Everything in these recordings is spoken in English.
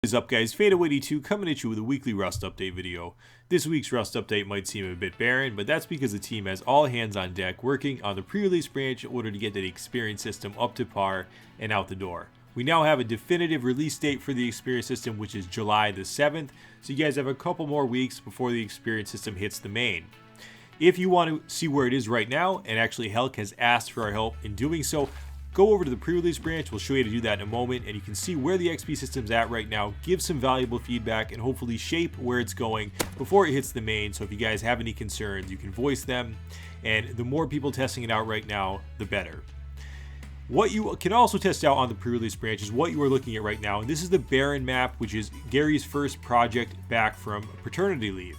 What is up, guys? Fadeaway82 coming at you with a weekly Rust update video. This week's Rust update might seem a bit barren, but that's because the team has all hands on deck working on the pre-release branch in order to get the experience system up to par and out the door. We now have a definitive release date for the experience system, which is July the 7th, so you guys have a couple more weeks before the experience system hits the main. If you want to see where it is right now, and actually Helk has asked for our help in doing so, go over to the pre-release branch. We'll show you how to do that in a moment, and you can see where the XP system's at right now, give some valuable feedback, and hopefully shape where it's going before it hits the main. So if you guys have any concerns, you can voice them, and the more people testing it out right now, the better. What you can also test out on the pre-release branch is what you are looking at right now, and this is the Barren map, which is Gary's first project back from paternity leave.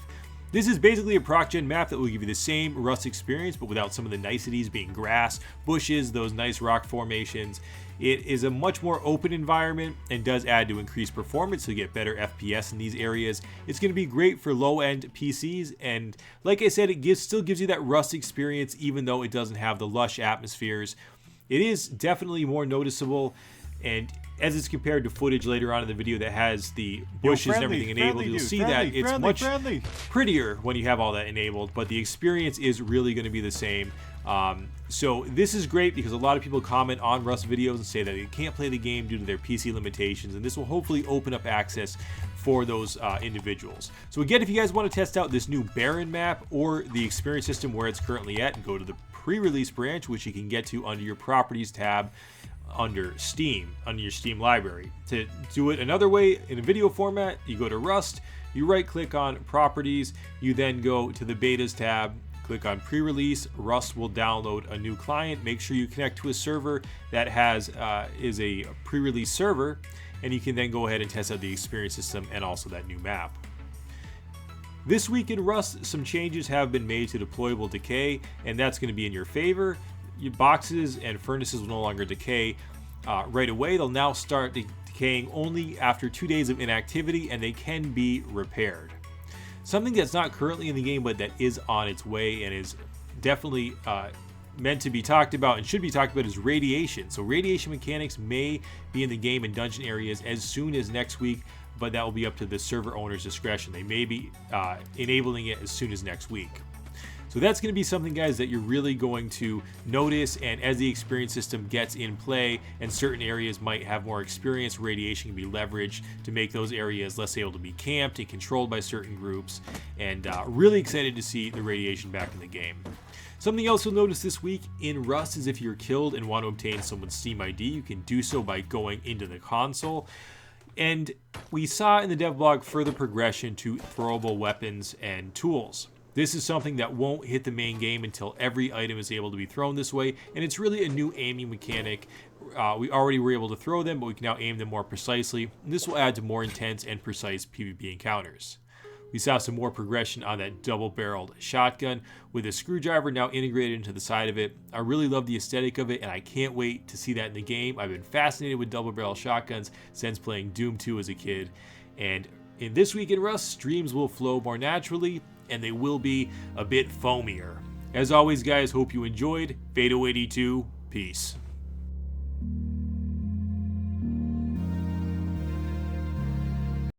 This is basically a proc-gen map that will give you the same Rust experience, but without some of the niceties being grass, bushes, those nice rock formations. It is a much more open environment and does add to increased performance, so you get better FPS in these areas. It's going to be great for low-end PCs, and like I said, it still gives you that Rust experience, even though it doesn't have the lush atmospheres. It is definitely more noticeable, and as it's compared to footage later on in the video that has the bushes and everything enabled, you'll see that it's much prettier when you have all that enabled, but the experience is really going to be the same. So this is great because a lot of people comment on Rust videos and say that they can't play the game due to their PC limitations, and this will hopefully open up access for those individuals. So again, if you guys want to test out this new Barren map or the experience system where it's currently at, go to the pre-release branch, which you can get to under your properties tab under Steam, under your Steam library. To do it another way, in a video format, you go to Rust, you right click on properties, you then go to the betas tab, click on pre-release. Rust will download a new client. Make sure you connect to a server that is a pre-release server, and you can then go ahead and test out the experience system and also that new map. This week in Rust, some changes have been made to deployable decay, and that's going to be in your favor. Your boxes and furnaces will no longer decay right away. They'll now start decaying only after 2 days of inactivity, and they can be repaired. Something that's not currently in the game, but that is on its way and is definitely meant to be talked about and should be talked about, is radiation. So radiation mechanics may be in the game in dungeon areas as soon as next week, but that will be up to the server owner's discretion. They may be enabling it as soon as next week. So that's going to be something, guys, that you're really going to notice, and as the experience system gets in play and certain areas might have more experience, radiation can be leveraged to make those areas less able to be camped and controlled by certain groups, and really excited to see the radiation back in the game. Something else you'll notice this week in Rust is if you're killed and want to obtain someone's Steam ID, you can do so by going into the console. And we saw in the devlog further progression to throwable weapons and tools. This is something that won't hit the main game until every item is able to be thrown this way, and it's really a new aiming mechanic. We already were able to throw them, but we can now aim them more precisely, and this will add to more intense and precise PvP encounters. We saw some more progression on that double-barreled shotgun with a screwdriver now integrated into the side of it. I really love the aesthetic of it, and I can't wait to see that in the game. I've been fascinated with double-barrel shotguns since playing Doom 2 as a kid, and in this week in Rust, streams will flow more naturally, and they will be a bit foamier. As always, guys, hope you enjoyed. Fadeaway82, peace.